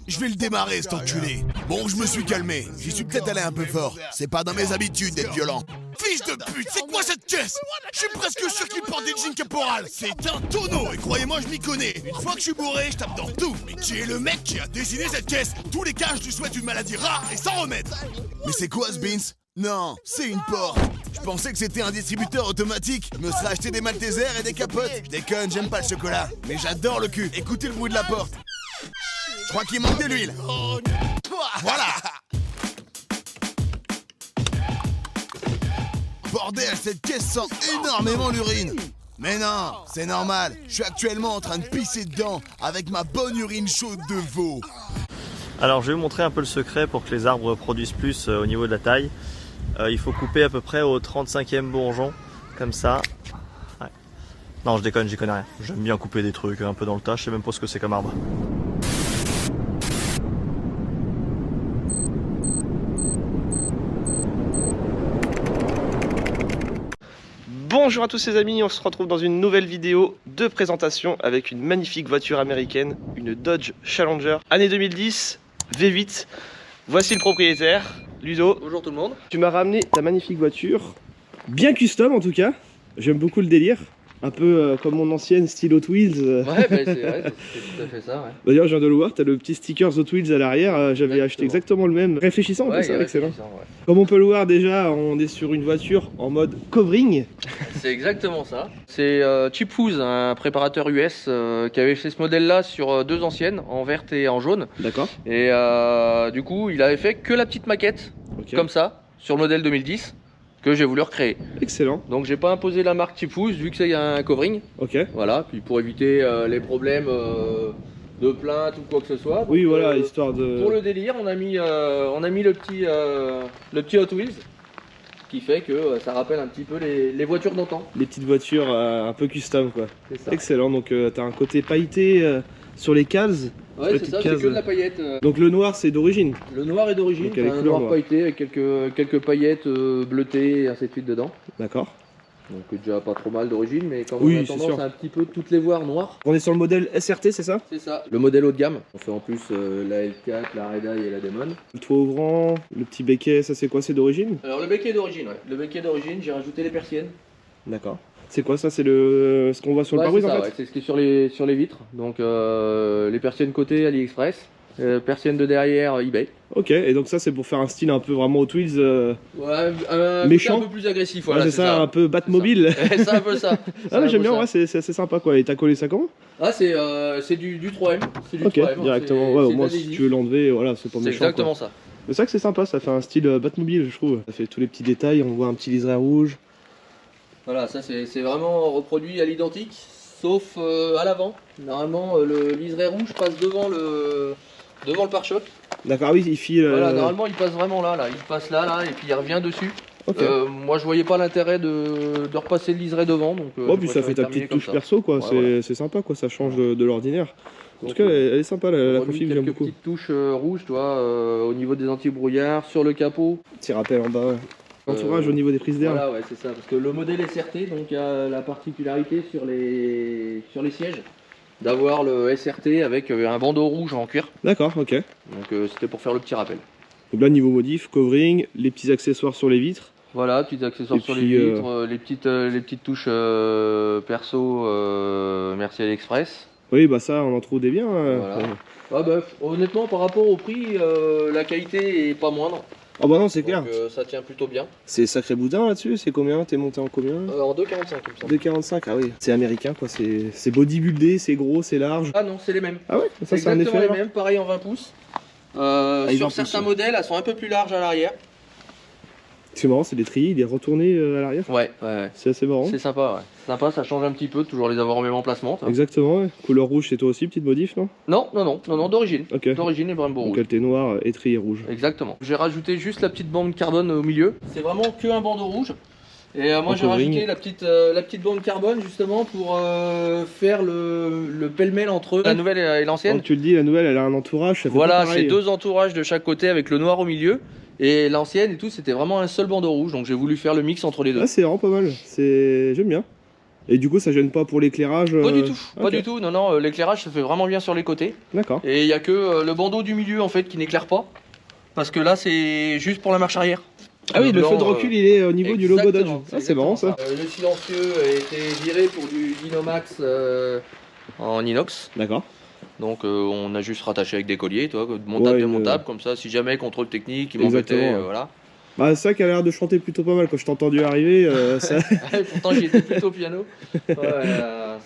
Je vais le démarrer, cet enculé. Bon, je me suis calmé. J'y suis peut-être allé un peu fort. C'est pas dans mes habitudes d'être violent. Fils de pute, c'est quoi cette caisse? Je suis presque sûr qu'il porte des jeans caporal. C'est un tonneau, et croyez-moi, je m'y connais. Une fois que je suis bourré, je tape dans tout. Mais qui est le mec qui a dessiné cette caisse? Tous les cas, je lui souhaite une maladie rare et sans remède. Mais c'est quoi ce beans? Non, c'est une porte. Je pensais que c'était un distributeur automatique. Je me serais acheté des Maltesers et des capotes. Je déconne, j'aime pas le chocolat. Mais j'adore le cul. Écoutez le bruit de la porte. Je crois qu'il manque de l'huile. Voilà. Bordel, cette caisse sent énormément l'urine. Mais non, c'est normal. Je suis actuellement en train de pisser dedans avec ma bonne urine chaude de veau. Alors je vais vous montrer un peu le secret pour que les arbres produisent plus au niveau de la taille. Il faut couper à peu près au 35e bourgeon, comme ça. Ouais. Non, je déconne, j'y connais rien. J'aime bien couper des trucs un peu dans le tas, je sais même pas ce que c'est comme arbre. Bonjour à tous les amis, on se retrouve dans une nouvelle vidéo de présentation avec une magnifique voiture américaine, une Dodge Challenger, année 2010, V8. Voici le propriétaire, Ludo. Bonjour tout le monde. Tu m'as ramené ta magnifique voiture, bien custom en tout cas, j'aime beaucoup le délire. Un peu comme mon ancienne style Hot Wheels. Ouais, bah c'est vrai, c'est tout à fait ça. Ouais. D'ailleurs, je viens de le voir, tu as le petit sticker Hot Wheels à l'arrière. J'avais acheté exactement le même. Réfléchissant, ouais, c'est excellent. Ouais. Comme on peut le voir déjà, on est sur une voiture en mode covering. C'est exactement ça. C'est Chip Foose, un préparateur US qui avait fait ce modèle-là sur deux anciennes, en verte et en jaune. D'accord. Et du coup, il avait fait que la petite maquette, comme ça, sur le modèle 2010. Que j'ai voulu recréer. Excellent. Donc j'ai pas imposé la marque Chip Foose vu que c'est un covering. Ok. Voilà, puis pour éviter les problèmes de plainte ou quoi que ce soit. Donc, oui, voilà, histoire de. Pour le délire, on a mis le petit Hot Wheels, qui fait que ça rappelle un petit peu les voitures d'antan. Les petites voitures un peu custom quoi. C'est ça. Excellent, donc tu as un côté pailleté sur les cases. Ouais, c'est ça, c'est que de la paillette. Donc le noir c'est d'origine. Le noir est d'origine, un noir pailleté avec quelques paillettes bleutées et ainsi de suite dedans. D'accord. Donc déjà pas trop mal d'origine, mais quand oui, on a tendance à un petit peu toutes les voir noires. On est sur le modèle SRT, c'est ça? C'est ça, le modèle haut de gamme. On fait en plus la L4, la Red Eye et la Demon. Le toit ouvrant, le petit béquet, ça c'est quoi? C'est d'origine? Alors le béquet est d'origine, ouais. Le béquet est d'origine, j'ai rajouté les persiennes. D'accord. C'est quoi ça? C'est ce qu'on voit sur le pare-brise en fait? Ouais, c'est ce qui est sur les vitres. Donc les persiennes côté AliExpress, persiennes de derrière eBay. Ok, et donc ça c'est pour faire un style un peu vraiment Hot Wheels ouais, méchant, un peu plus agressif. Voilà, c'est ça, un peu Batmobile. C'est un peu ça. Ah mais j'aime bien, ouais, c'est assez sympa quoi. Et t'as collé ça comment? Ah c'est du 3M. Du ok, 3M, directement. Ouais, au moins si tu veux l'enlever, voilà, c'est pas méchant. C'est exactement ça. C'est ça que c'est sympa, ça fait un style Batmobile je trouve. Ça fait tous les petits détails, on voit un petit liseré rouge. Voilà, ça c'est vraiment reproduit à l'identique, sauf à l'avant. Normalement, le liseré rouge passe devant le pare-choc. D'accord, oui, il file. Voilà, normalement il passe vraiment là, il passe là, et puis il revient dessus. Okay. Moi je voyais pas l'intérêt de repasser le liseré devant. Donc, oh, puis ça fait ta petite touche perso, quoi. Ouais, c'est sympa, quoi. Ça change de l'ordinaire. En tout cas, elle est sympa, la config, j'aime beaucoup. Petite touche rouge, tu vois, au niveau des anti-brouillards, sur le capot. Petit rappel en bas, ouais. Entourage au niveau des prises d'air. Voilà, ouais, c'est ça, parce que le modèle SRT, donc il y a la particularité sur les sièges d'avoir le SRT avec un bandeau rouge en cuir. D'accord, ok. Donc c'était pour faire le petit rappel. Donc là, niveau modif, covering, les petits accessoires sur les vitres. Voilà, petits accessoires sur les vitres, les petites touches perso, merci AliExpress. Oui, bah ça, on en trouve des biens. Voilà. Ah bah, honnêtement, par rapport au prix, la qualité est pas moindre. Ah bah non, c'est clair. Donc ça tient plutôt bien. C'est sacré boudin là-dessus, c'est combien? T'es monté en combien? En 2,45 il me semble. 2,45, ah oui. C'est américain quoi, c'est bodybuildé, c'est gros, c'est large. Ah non, c'est les mêmes. Ah ouais, ça c'est un effet. Les mêmes, pareil en 20 pouces. Sur certains modèles, elles sont un peu plus larges à l'arrière. C'est marrant, c'est des treillis, il est retourné à l'arrière. Ouais. C'est assez marrant. C'est sympa, ouais. Sympa, ça change un petit peu de toujours les avoir au même emplacement. Exactement, ouais. Couleur rouge, c'est toi aussi, petite modif, non? Non, d'origine. Ok. D'origine et Brembo rouge. Donc elle était noire et triée rouge. Exactement. J'ai rajouté juste la petite bande carbone au milieu. C'est vraiment que un bandeau rouge. Et moi j'ai rajouté la petite bande carbone justement pour faire le pêle-mêle entre la nouvelle et l'ancienne. Quand tu le dis, la nouvelle elle a un entourage, ça fait voilà, pas pareil. c'est deux entourages de chaque côté avec le noir au milieu. Et l'ancienne et tout, c'était vraiment un seul bandeau rouge, donc j'ai voulu faire le mix entre les deux. Ah, c'est vraiment pas mal, j'aime bien. Et du coup, ça gêne pas pour l'éclairage Pas du tout, pas Ok. du tout. Non, non, l'éclairage se fait vraiment bien sur les côtés. D'accord. Et il n'y a que le bandeau du milieu en fait qui n'éclaire pas. Parce que là, c'est juste pour la marche arrière. Ah oui, le blanc, feu de recul, il est au niveau du logo Dodge. exactement, Ah, c'est marrant ça. Le silencieux a été viré pour du Dinomax en inox. D'accord. Donc on a juste rattaché avec des colliers, toi, montable, Ouais, démontable, comme ça, si jamais contrôle technique, il m'embêtait, Exactement, ouais. voilà. Bah, c'est ça qui a l'air de chanter plutôt pas mal quand je t'ai entendu arriver. Ça... Pourtant j'y étais plutôt piano. Ouais,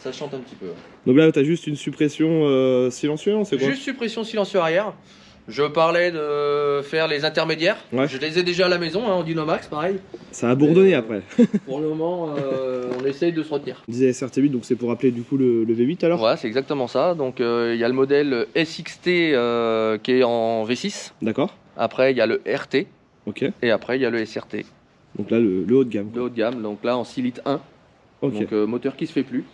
ça chante un petit peu. Donc là, t'as juste une suppression silencieuse, c'est quoi? Juste suppression silencieux arrière. Je parlais de faire les intermédiaires. Ouais. Je les ai déjà à la maison, en Dinomax, pareil. Ça a bourdonné après. Pour le moment, on essaye de se retenir. On disait SRT8, donc c'est pour appeler du coup le V8 alors? Ouais, c'est exactement ça. Donc il y a le modèle SXT qui est en V6. D'accord. Après, il y a le RT. Ok. Et après, il y a le SRT, Donc là, le haut de gamme. le haut de gamme. Donc là, en 6 litres 1. Ok. Donc moteur qui se fait plus.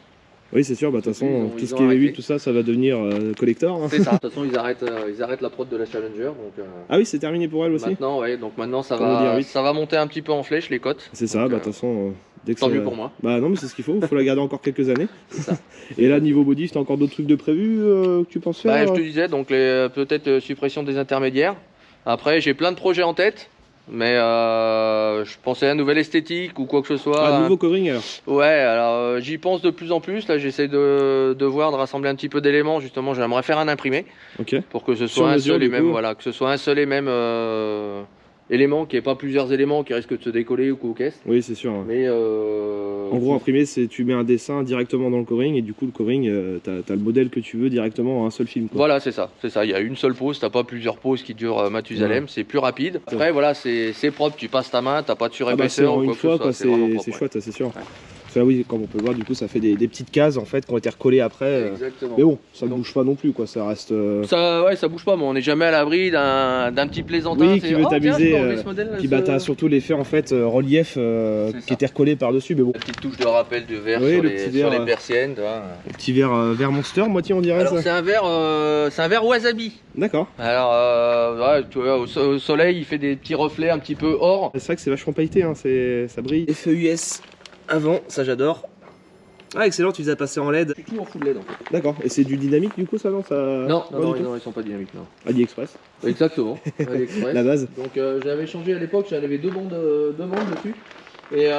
Oui, c'est sûr, bah, de toute façon, Ils tout ce ont qui est arrêté. V8, tout ça, ça va devenir collector. Hein. C'est ça. De toute façon, ils arrêtent la prod de la Challenger. Donc, Ah oui, c'est terminé pour elle aussi? maintenant, ouais, donc maintenant ça Comme on dit va, R8. ça va monter un petit peu en flèche les cotes. C'est ça, Donc, bah de toute façon, dès que tant ça... mieux pour moi. Bah non, mais c'est ce qu'il faut la garder encore quelques années. C'est ça. Et là, niveau body, t'as encore d'autres trucs de prévu que tu penses faire? Bah, je te disais, donc peut-être suppression des intermédiaires. Après, j'ai plein de projets en tête. Mais je pensais à une nouvelle esthétique ou quoi que ce soit. Ah, nouveau covering alors? Ouais, alors j'y pense de plus en plus. Là, j'essaie de voir, de rassembler un petit peu d'éléments. Justement, j'aimerais faire un imprimé Ok. pour que ce Sur soit un mesure, seul et du même, coup. voilà, que ce soit un seul et même élément, qu'il n'y ait pas plusieurs éléments qui risquent de se décoller ou quoi aux caisses. Oui, c'est sûr. Mais En gros, imprimé, c'est tu mets un dessin directement dans le covering et du coup, le covering, t'as le modèle que tu veux directement en un seul film. Quoi. voilà, c'est ça. Il y a une seule pause, t'as pas plusieurs pauses qui durent Mathusalem, c'est plus rapide. Après, voilà, c'est propre, tu passes ta main, t'as pas de Ah bah, c'est surépaisseur en ou une quoi que fois, ce soit. quoi, C'est vraiment propre, c'est ouais. chouette, c'est sûr. Ouais. Parce que là, oui, comme on peut le voir, du coup, ça fait des petites cases en fait qui ont été recollées après. Exactement. Mais bon, ça ne Donc- bouge pas non plus, quoi. Ça reste. Ça bouge pas, mais on n'est jamais à l'abri d'un petit plaisantin. Oui, c'est, qui veut oh, tiens, t'amuser, je peux enlever ce modèle, Puis bah, t'as surtout l'effet en fait relief C'est qui ça. était recollé par-dessus, mais bon. La petite touche de rappel de verre Oui, sur, le les, petit sur verre, les persiennes. Tu vois. Le petit verre monster, moitié on dirait Alors ça. c'est un verre wasabi. D'accord. Alors ouais, tu vois, au soleil, il fait des petits reflets un petit peu or. C'est vrai que c'est vachement pailleté, hein, ça brille. FEUS avant, ça j'adore. Ah excellent, tu les as passés en LED. Je suis tout en full LED en fait. D'accord, et c'est du dynamique du coup ça non ça... Non, Pas du tout. ils sont pas dynamiques. Non. AliExpress, Exactement. AliExpress. la base. Donc j'avais changé à l'époque, j'avais deux bandes dessus. Et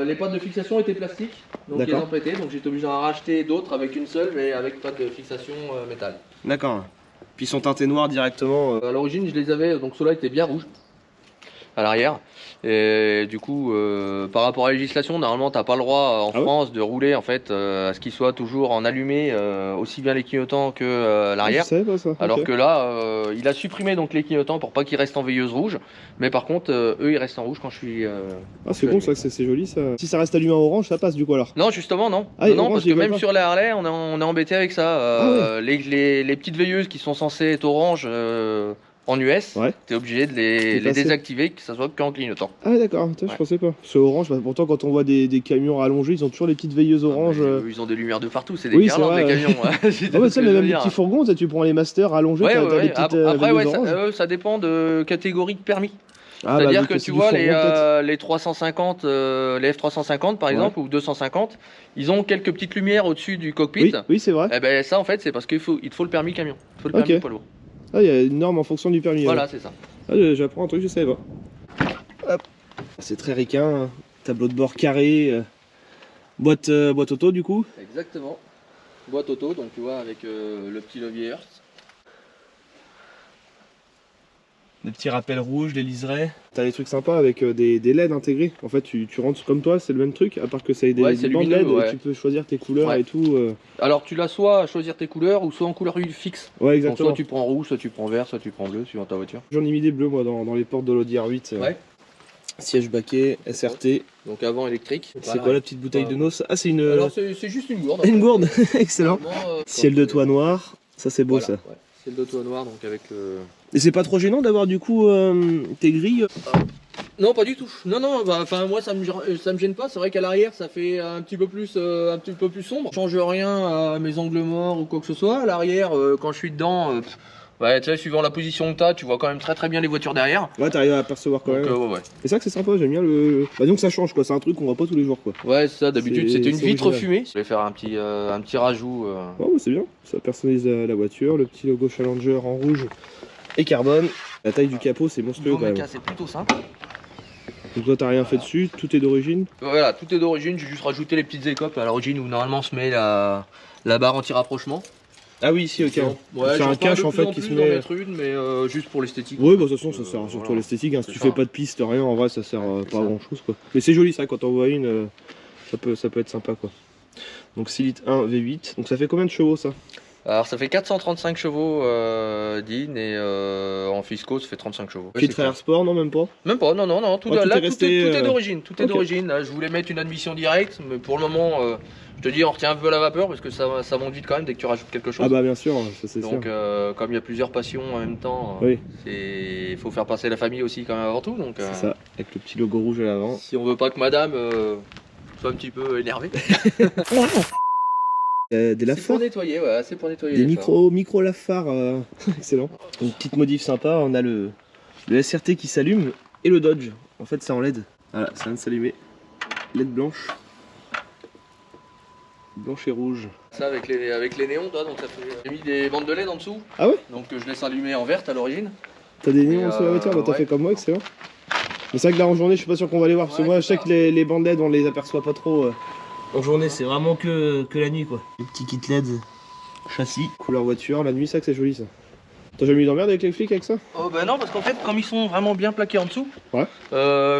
les pattes de fixation étaient plastiques, donc ils D'accord. ont pété, donc j'étais obligé d'en racheter d'autres avec une seule, mais avec pattes de fixation métal. D'accord. Puis ils sont teintés noirs directement. À l'origine, je les avais, donc ceux-là étaient bien rouges à l'arrière. Et du coup, par rapport à la législation, normalement, t'as pas le droit en Ah ouais France de rouler en fait à ce qu'ils soient toujours en allumé, aussi bien les clignotants que l'arrière. Je savais pas ça. Alors ok. que là, il a supprimé donc les clignotants pour pas qu'ils restent en veilleuse rouge, mais par contre, eux, ils restent en rouge quand je suis. Ah c'est bon ça, c'est joli ça. Si ça reste allumé en orange, ça passe du coup alors. Non, justement, non. Ah, non, orange, parce ils que veulent même pas. sur les Harley, on est embêté avec ça. Les petites veilleuses qui sont censées être orange en US, Ouais. t'es obligé de Les les passer. désactiver, que ça soit qu'en clignotant. Ah ouais, d'accord, je Ouais. pensais pas. C'est orange, bah, pourtant quand on voit des camions rallongés, ils ont toujours les petites veilleuses oranges. Ah, mais, ils ont des lumières de partout, c'est des Oui, c'est guirlandes vrai, les ouais. camions. hein, si tu Ah vois ouais, ce ça, que mais je veux même les dire. petits fourgons, tu prends les masters allongés, Ouais, t'as ouais, des petites Après, ouais, veilleuses oranges. ça dépend de catégorie de permis. Ah, bah, C'est-à-dire vu que c'est tu du vois, fourgon, peut-être. les 350, les F350 par Ouais. exemple, ou 250, ils ont quelques petites lumières au-dessus du cockpit. Oui, oui c'est vrai. Eh ben ça en fait c'est parce qu'il te faut le permis camion, il faut le permis Ok. poids lourd. Ah, il y a une norme en fonction du permis. Voilà ouais. c'est ça. Ah, j'apprends un truc, je savais pas. Hop. C'est très ricain, hein. Tableau de bord carré, boîte auto du coup. Exactement. Boîte auto donc tu vois avec le petit levier Hertz. Des petits rappels rouges, des liserés. T'as des trucs sympas avec des LED intégrés. En fait, tu rentres comme toi, c'est le même truc, à part que ça ait des, Ouais, des c'est bandes lumineux, LED, ouais. tu peux choisir tes couleurs Ouais. et tout. Alors tu l'as soit à choisir tes couleurs ou soit en couleur fixe. Ouais, Donc exactement. soit tu prends rouge, soit tu prends vert, soit tu prends bleu suivant ta voiture. J'en ai mis des bleus moi dans les portes de l'Audi R8. Ouais. Siège baquet, SRT. Donc avant électrique. C'est quoi la petite bouteille de noces? Ah, c'est une, Alors c'est juste une gourde. une gourde. Excellent. Normalement, Ciel quand de tu- toit noir. Ça, c'est beau Voilà, ça. ouais. Ciel de toit noir donc avec le. Et c'est pas trop gênant d'avoir du coup tes grilles? Non, pas du tout. Non, non. Enfin, moi, ça me gêne pas. C'est vrai qu'à l'arrière, ça fait un petit peu plus sombre. Je change rien à mes angles morts ou quoi que ce soit. À l'arrière, quand je suis dedans, Ouais, tu sais, suivant la position que t'as, tu vois quand même très bien les voitures derrière. Ouais, t'arrives à apercevoir quand Donc, même. ouais. C'est ça que c'est sympa, j'aime bien le. Bah, donc ça change quoi, c'est un truc qu'on voit pas tous les jours quoi. Ouais, c'est ça, d'habitude c'était une c'est vitre original. fumée. Je vais faire un petit rajout. Oh, bah, c'est bien, ça personnalise la voiture, le petit logo Challenger en rouge et carbone. La taille du capot, c'est monstrueux Niveau quand même. méca, c'est plutôt simple. Donc toi, t'as rien fait dessus, tout est d'origine. Voilà, tout est d'origine, j'ai juste rajouté les petites écopes à l'origine où normalement on se met la barre anti-rapprochement. Ah oui, ici, ok. Ouais, c'est un cache en fait qui se met. mettre une, mais juste pour l'esthétique. Oui, bah de toute façon, ça sert surtout à l'esthétique. Hein. Si tu fais pas de piste, rien, en vrai, ça sert pas à grand chose quoi. Mais c'est joli ça, quand on voit une, ça peut être sympa quoi. Donc 6 litres 1 V8. Donc ça fait combien de chevaux ça? Alors ça fait 435 chevaux d'In et en Fisco ça fait 35 chevaux. Filtre Air Sport, non même pas? Même pas, non, tout, Oh, tout là, est resté, tout est d'origine, tout est ok. d'origine. Là, je voulais mettre une admission directe, mais pour le moment, je te dis, on retient un peu la vapeur parce que ça monte vite quand même dès que tu rajoutes quelque chose. Ah bah bien sûr, ça c'est sûr. Donc comme il y a plusieurs passions en même temps, Oui. il faut faire passer la famille aussi quand même avant tout. Donc C'est ça, avec le petit logo rouge à l'avant. si on veut pas que madame soit un petit peu énervée. Des C'est Lafarge. pour nettoyer, ouais, c'est pour nettoyer. Des les phares. micro Lafarge, excellent. Une petite modif sympa, on a le SRT qui s'allume et le Dodge. En fait, c'est en LED. Voilà, ça vient de s'allumer. LED blanche. Blanche et rouge. Ça avec les néons, toi, donc ça fait. J'ai mis des bandes de LED en dessous, Ah ouais? donc je laisse allumer en verte à l'origine. T'as des néons Et, sur la voiture? Bah t'as ouais. fait comme moi, excellent. Mais c'est vrai que là en journée, je suis pas sûr qu'on va les voir. Parce que Ouais, moi, je c'est sais ça. que les bandes LED, on les aperçoit pas trop. En journée, c'est vraiment que la nuit quoi. Les petits kits LED châssis. Couleur voiture, la nuit, ça que c'est joli ça. T'as jamais eu d'emmerde avec les flics avec ça? Oh bah non, parce qu'en fait, comme ils sont vraiment bien plaqués en dessous, Ouais.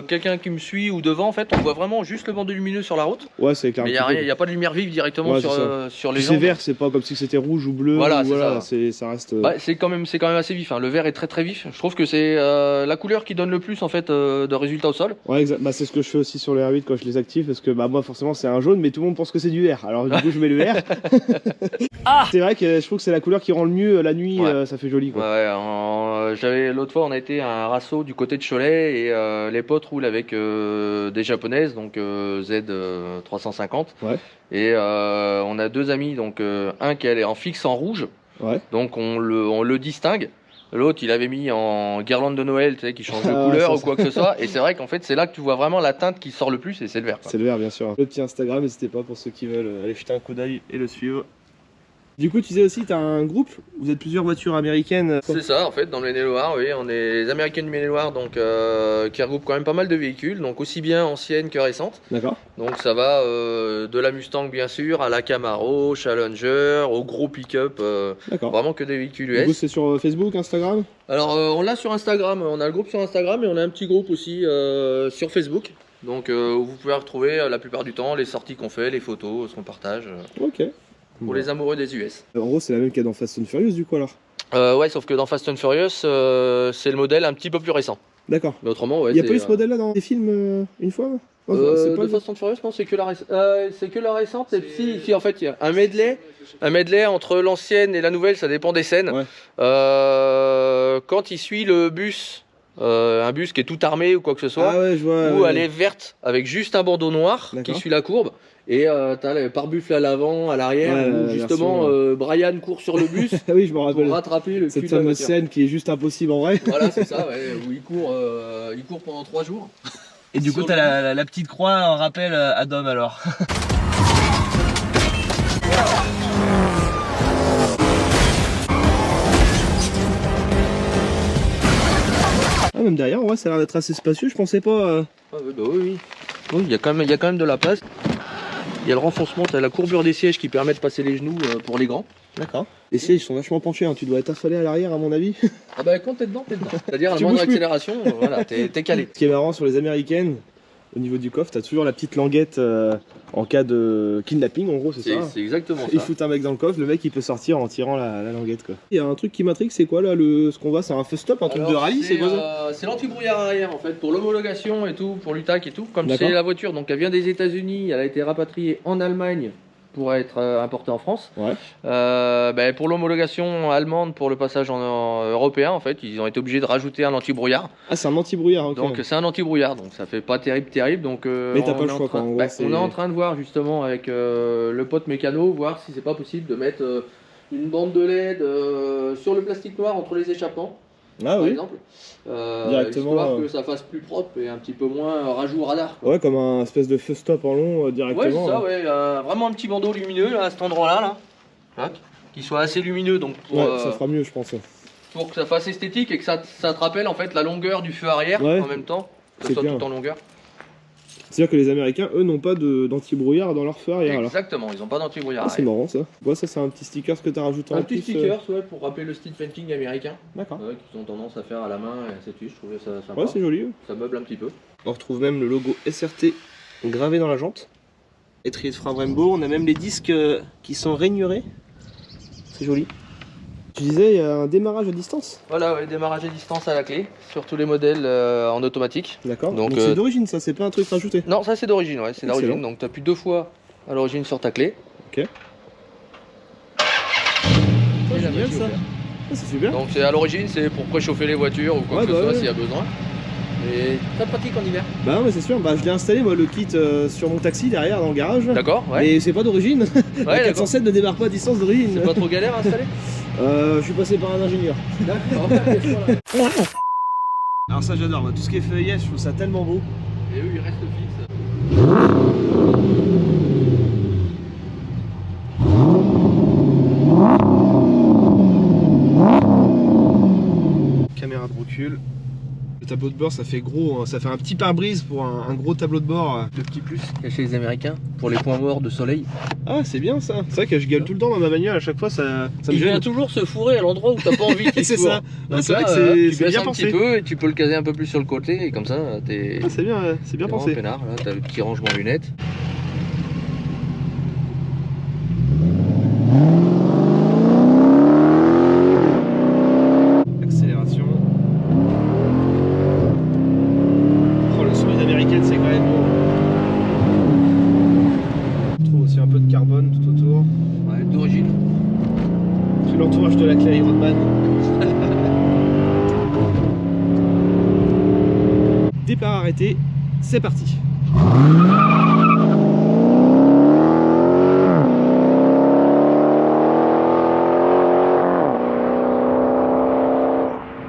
quelqu'un qui me suit ou devant, en fait, on voit vraiment juste le bandeau lumineux sur la route. Ouais, c'est clair. Mais il n'y a pas de lumière vive directement Ouais, sur, c'est ça. sur les Puis gens. c'est vert, c'est pas comme si c'était rouge ou bleu. Voilà, ou c'est ça. ça reste. Ouais, c'est quand même assez vif. Hein. Le vert est très vif. Je trouve que c'est la couleur qui donne le plus en fait de résultats au sol. Ouais, exact. Bah, c'est ce que je fais aussi sur les R8 quand je les active parce que bah, moi forcément c'est un jaune mais tout le monde pense que c'est du vert. Alors du coup je mets le vert. C'est vrai que je trouve que c'est la couleur qui rend le mieux la nuit, Ouais. ça fait joli quoi. J'avais l'autre fois on a été à un rasso du côté de Cholet et les potes roulent avec des japonaises donc Z350 Ouais. et on a deux amis donc un qui est en fixe en rouge Ouais. donc on le distingue. L'autre, il avait mis en guirlande de Noël, tu sais, qui change de Ah, couleur ça, ou quoi que ce soit. Et c'est vrai qu'en fait, c'est là que tu vois vraiment la teinte qui sort le plus et c'est le vert. Quoi. C'est le vert bien sûr. Le petit Instagram, n'hésitez pas pour ceux qui veulent aller jeter un coup d'œil et le suivre. Du coup, tu disais aussi, tu as un groupe, vous êtes plusieurs voitures américaines. C'est ça, en fait, dans le Maine-et-Loire, oui, on est les Américaines du Maine-et-Loire, donc qui regroupent quand même pas mal de véhicules, donc aussi bien anciennes que récentes. D'accord. Donc ça va de la Mustang bien sûr, à la Camaro, Challenger, au gros pick-up, D'accord. vraiment que des véhicules Du coup, US. c'est sur Facebook, Instagram? Alors on l'a sur Instagram, on a le groupe sur Instagram et on a un petit groupe aussi sur Facebook. Donc où vous pouvez retrouver la plupart du temps les sorties qu'on fait, les photos, ce qu'on partage Ok. pour Bon. les amoureux des US. En gros, c'est la même qu'il y a dans Fast and Furious du coup alors? Ouais, sauf que dans Fast and Furious, c'est le modèle un petit peu plus récent. D'accord. Mais autrement, ouais. Il y a c'est, pas eu ce modèle là dans des films une fois? Non, c'est pas de le- Fast and Furious, non, c'est que la récente. Et si, en fait, il y a un medley entre l'ancienne et la nouvelle, ça dépend des scènes. Ouais. Quand il suit le bus, un bus qui est tout armé ou quoi que ce soit, Ah ouais, je vois. où ouais. elle est verte avec juste un bandeau noir qui D'accord. suit la courbe. Et t'as le pare-buffle à l'avant, à l'arrière, Ouais, où la justement version, Brian court sur le bus Ah oui, je me pour rappelle. rattraper le cul Cette de la fameuse voiture. scène qui est juste impossible en vrai. Voilà, c'est ça, ouais, où il court pendant 3 jours. Et du coup, Sur t'as le la petite croix en rappel à Dom alors. Ah, même derrière, ouais, ça a l'air d'être assez spacieux, je pensais pas. Ah oui, bah oui. Oui, il y a quand même de la place. Il y a le renfoncement, tu as la courbure des sièges qui permet de passer les genoux pour les grands. D'accord. Les sièges sont vachement penchés, hein. Tu dois être affalé à l'arrière à mon avis. Ah bah quand t'es dedans, t'es dedans. C'est-à-dire à la Tu moindre bouges plus. accélération, voilà, t'es calé. Ce qui est marrant sur les américaines, au niveau du coffre, t'as toujours la petite languette en cas de kidnapping, en gros, c'est ça. C'est exactement Ils ça. foutent un mec dans le coffre, le mec il peut sortir en tirant la languette quoi. Il y a un truc qui m'intrigue, c'est quoi là ce qu'on voit, c'est un fast stop, un truc de Alors, rallye, c'est quoi ça? C'est l'anti-brouillard arrière en fait, pour l'homologation et tout, pour l'UTAC et tout. Comme D'accord. c'est la voiture, donc elle vient des États-Unis, elle a été rapatriée en Allemagne pour être importée en France. Ouais. Pour l'homologation allemande, pour le passage en européen, en fait, ils ont été obligés de rajouter un anti-brouillard. Ah, c'est un anti-brouillard, ok. Donc c'est un anti-brouillard, donc ça fait pas terrible. Donc Mais t'as on pas le est en choix, train- quoi, en gros, bah, c'est- on est en train de voir justement avec le pote mécano, voir si c'est pas possible de mettre une bande de LED sur le plastique noir entre les échappements, Ah par oui. exemple. Directement, Histoire que ça fasse plus propre et un petit peu moins rajout au radar. Quoi. Ouais, comme un espèce de feu stop en long Ouais, directement. c'est ça, ouais. Vraiment un petit bandeau lumineux là, à cet endroit-là, là. Hein, qui soit assez lumineux donc pour, Ouais, ça fera mieux, je pense. pour que ça fasse esthétique et que ça te rappelle en fait la longueur du feu arrière Ouais. en même temps, que C'est ça soit bien. tout en longueur. C'est-à-dire que les Américains, eux, n'ont pas d'anti-brouillard dans leur feu arrière. Alors. Exactement, ils ont pas d'anti-brouillard. Ah, c'est marrant ça. Ouais, ça, c'est un petit sticker que tu as rajouté Un en petit plus. sticker, ouais, pour rappeler le style painting américain, D'accord. qu'ils ont tendance à faire à la main et ainsi de suite. Je trouvais ça sympa. Ouais, c'est joli. Ça meuble un petit peu. On retrouve même le logo SRT gravé dans la jante. Étrier de frein Brembo. On a même les disques qui sont rainurés. C'est joli. Tu disais, il y a un démarrage à distance. Voilà, ouais, démarrage à distance à la clé, sur tous les modèles en automatique. D'accord. Donc, Donc c'est d'origine ça, c'est pas un truc rajouté. Non, ça c'est d'origine, ouais, c'est d'origine. Excellent. Donc tu appuies 2 fois à l'origine sur ta clé. Ok. Et la génial, magie ça. ouverte. Ah, c'est super. Donc c'est à l'origine, c'est pour préchauffer les voitures ou quoi Ouais, que ce bah soit ouais. s'il y a besoin. Et très pratique en hiver. Bah ouais, c'est sûr. Bah je l'ai installé moi le kit sur mon taxi derrière dans le garage. D'accord, ouais. Et c'est pas d'origine. La Ouais, d'accord. 407 ne démarre pas à distance d'origine. C'est pas trop galère à installer. Je suis passé par un ingénieur. D'accord, voilà. Alors ça j'adore, tout ce qui est feuillage, je trouve ça tellement beau. Et eux ils restent fixes. Caméra de recul. Le tableau de bord ça fait gros, hein. Ça fait un petit pare-brise pour un gros tableau de bord. Le petit plus qu'il y a chez les Américains pour les points morts de soleil. Ah c'est bien ça. C'est vrai que je gueule tout le temps dans ma bagnole, à chaque fois ça me Il vient gêne. toujours se fourrer à l'endroit où t'as pas envie qu'il C'est se fourre. ça. Donc Ouais, c'est vrai là, que c'est tu baisses bien un pensé. petit peu et tu peux le caser un peu plus sur le côté et comme ça t'es Ah, c'est bien vraiment pensé. peinard. Là t'as le petit rangement lunettes. Accélération. Oh, le souris américaine c'est quand même beau. On trouve aussi un peu de carbone tout autour. Ouais, d'origine. C'est l'entourage de la clé Ironman. Départ arrêté, c'est parti.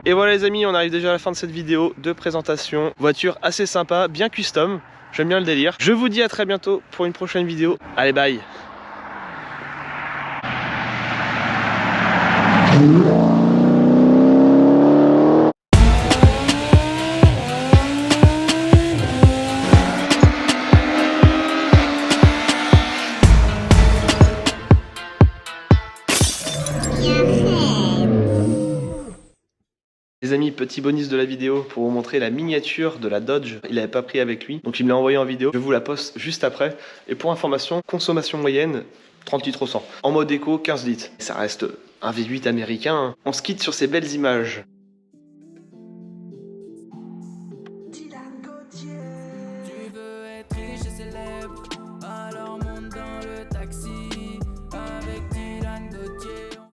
Et voilà les amis, on arrive déjà à la fin de cette vidéo de présentation. Voiture assez sympa, bien custom, j'aime bien le délire. Je vous dis à très bientôt pour une prochaine vidéo. Allez bye. Les amis, petit bonus de la vidéo pour vous montrer la miniature de la Dodge. Il n'avait pas pris avec lui, donc il me l'a envoyé en vidéo. Je vous la poste juste après. Et pour information, consommation moyenne, 30 litres au 100. En mode éco, 15 litres. Ça reste un V8 américain. On se quitte sur ces belles images.